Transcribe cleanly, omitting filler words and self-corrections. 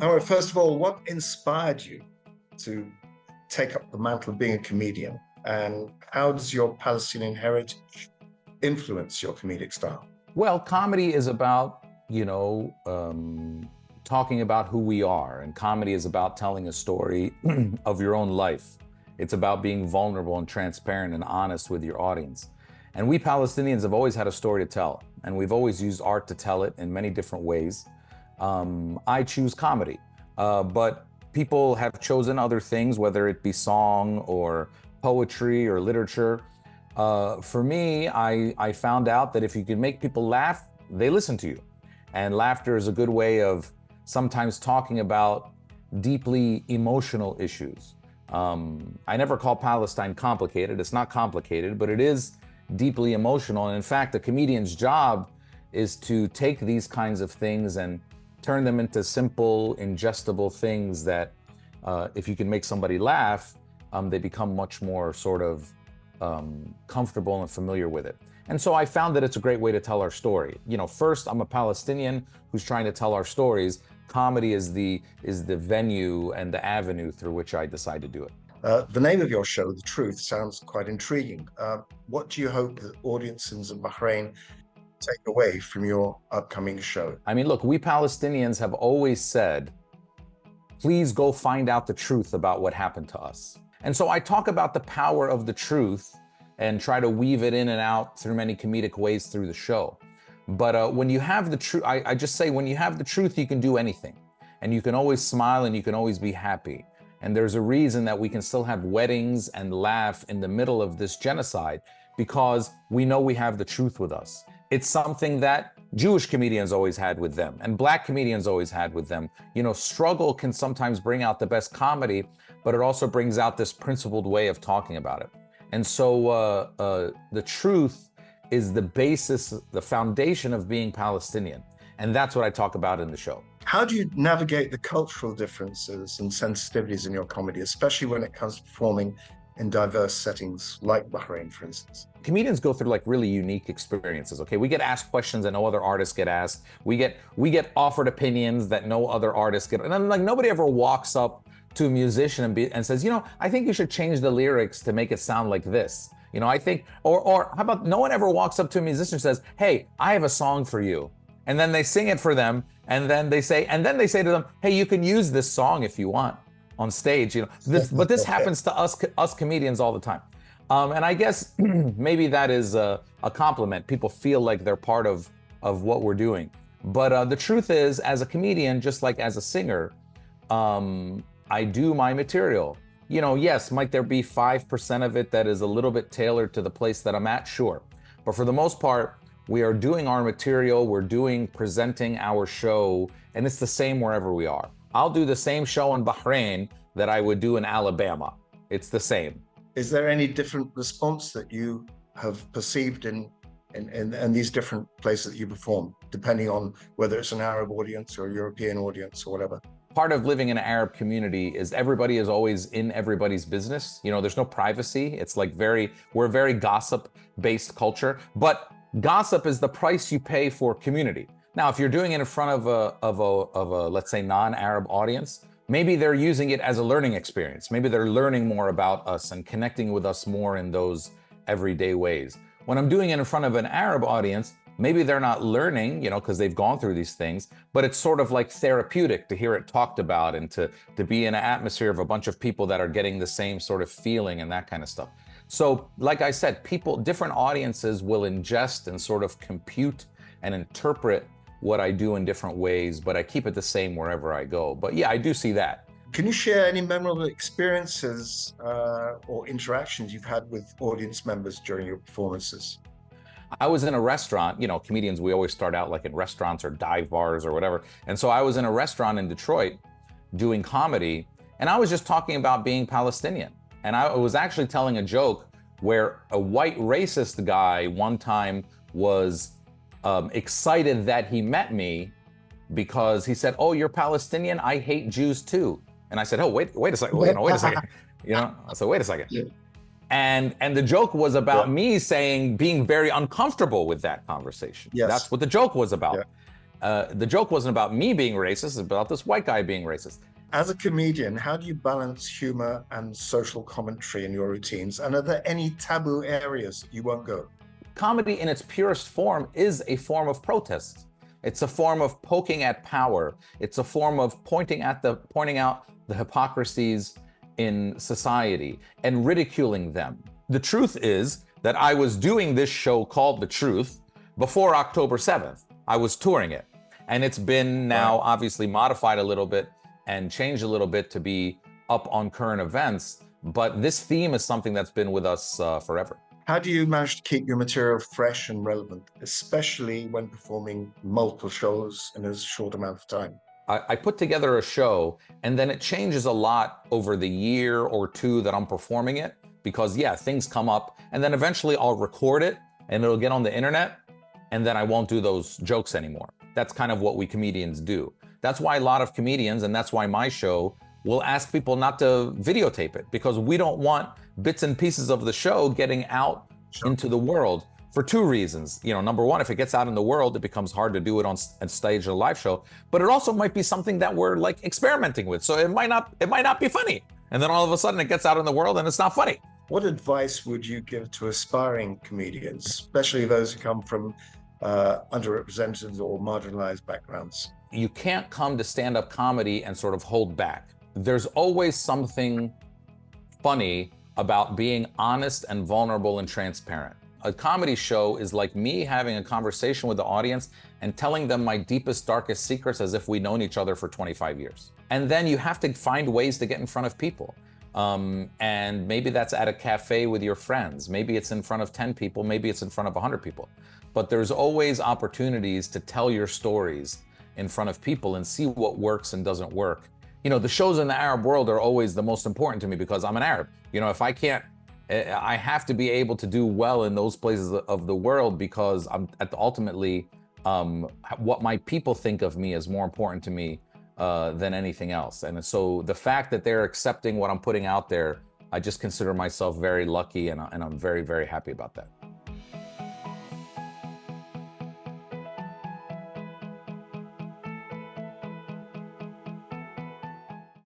Howard, first of all, what inspired you to take up the mantle of being a comedian? And how does your Palestinian heritage influence your comedic style? Well, comedy is about, talking about who we are. And comedy is about telling a story of your own life. It's about being vulnerable and transparent and honest with your audience. And we Palestinians have always had a story to tell. And we've always used art to tell it in many different ways. I choose comedy, but people have chosen other things, whether it be song or poetry or literature. For me, I found out that if you can make people laugh, they listen to you. And laughter is a good way of sometimes talking about deeply emotional issues. I never call Palestine complicated. It's not complicated, but it is deeply emotional. And in fact, a comedian's job is to take these kinds of things and turn them into simple, ingestible things that if you can make somebody laugh, they become much more sort of comfortable and familiar with it. And so I found that it's a great way to tell our story. First, I'm a Palestinian who's trying to tell our stories. Comedy is the venue and the avenue through which I decide to do it. The name of your show, The Truth, sounds quite intriguing. What do you hope that audiences in Bahrain take away from your upcoming show? I mean, look, we Palestinians have always said, please go find out the truth about what happened to us. And so I talk about the power of the truth and try to weave it in and out through many comedic ways through the show. But when you have the truth, I just say, when you have the truth, you can do anything. And you can always smile and you can always be happy. And there's a reason that we can still have weddings and laugh in the middle of this genocide, because we know we have the truth with us. It's something that Jewish comedians always had with them, and Black comedians always had with them. Struggle can sometimes bring out the best comedy, but it also brings out this principled way of talking about it. And so the truth is the basis, the foundation of being Palestinian. And that's what I talk about in the show. How do you navigate the cultural differences and sensitivities in your comedy, especially when it comes to performing in diverse settings like Bahrain, for instance? Comedians go through really unique experiences, okay? We get asked questions that no other artists get asked. We get offered opinions that no other artists get. And then nobody ever walks up to a musician and says, I think you should change the lyrics to make it sound like this. I think, or how about no one ever walks up to a musician and says, hey, I have a song for you. And then they sing it for them. And then they say to them, hey, you can use this song if you want on stage. But this happens to us comedians all the time. And I guess maybe that is a compliment. People feel like they're part of what we're doing. But the truth is, as a comedian, just like as a singer, I do my material. Yes, might there be 5% of it that is a little bit tailored to the place that I'm at? Sure. But for the most part, we are doing our material, presenting our show, and it's the same wherever we are. I'll do the same show in Bahrain that I would do in Alabama. It's the same. Is there any different response that you have perceived in these different places that you perform, depending on whether it's an Arab audience or a European audience or whatever? Part of living in an Arab community is everybody is always in everybody's business. There's no privacy. It's we're a very gossip-based culture, but gossip is the price you pay for community. Now, if you're doing it in front of a let's say non-Arab audience, maybe they're using it as a learning experience. Maybe they're learning more about us and connecting with us more in those everyday ways. When I'm doing it in front of an Arab audience, maybe they're not learning, because they've gone through these things, but it's sort of like therapeutic to hear it talked about and to be in an atmosphere of a bunch of people that are getting the same sort of feeling and that kind of stuff. So, like I said, different audiences will ingest and sort of compute and interpret what I do in different ways, but I keep it the same wherever I go. But yeah, I do see that. Can you share any memorable experiences or interactions you've had with audience members during your performances? I was in a restaurant, comedians, we always start out like in restaurants or dive bars or whatever. And so I was in a restaurant in Detroit doing comedy, and I was just talking about being Palestinian. And I was actually telling a joke where a white racist guy one time was excited that he met me because he said, oh, you're Palestinian? I hate Jews too. And I said, oh, wait a second, wait a second. I said, wait a second. Yeah. And the joke was about me being very uncomfortable with that conversation. Yes. That's what the joke was about. Yeah. The joke wasn't about me being racist, it's about this white guy being racist. As a comedian, how do you balance humor and social commentary in your routines? And are there any taboo areas you won't go? Comedy in its purest form is a form of protest. It's a form of poking at power. It's a form of pointing out the hypocrisies in society and ridiculing them. The truth is that I was doing this show called The Truth before October 7th. I was touring it. And it's been now obviously modified a little bit and changed a little bit to be up on current events. But this theme is something that's been with us forever. How do you manage to keep your material fresh and relevant, especially when performing multiple shows in a short amount of time? I put together a show and then it changes a lot over the year or two that I'm performing it because things come up and then eventually I'll record it and it'll get on the internet and then I won't do those jokes anymore. That's kind of what we comedians do. That's why a lot of comedians, and that's why my show, will ask people not to videotape it because we don't want bits and pieces of the show getting out into the world for two reasons. Number one, if it gets out in the world, it becomes hard to do it on stage or a live show, but it also might be something that we're like experimenting with. So it might not be funny. And then all of a sudden it gets out in the world and it's not funny. What advice would you give to aspiring comedians, especially those who come from underrepresented or marginalized backgrounds? You can't come to stand-up comedy and sort of hold back. There's always something funny about being honest and vulnerable and transparent. A comedy show is like me having a conversation with the audience and telling them my deepest, darkest secrets as if we've known each other for 25 years. And then you have to find ways to get in front of people. And maybe that's at a cafe with your friends. Maybe it's in front of 10 people. Maybe it's in front of 100 people. But there's always opportunities to tell your stories in front of people and see what works and doesn't work. The shows in the Arab world are always the most important to me because I'm an Arab. If I can't, I have to be able to do well in those places of the world because ultimately, what my people think of me is more important to me than anything else. And so the fact that they're accepting what I'm putting out there, I just consider myself very lucky and I'm very, very happy about that.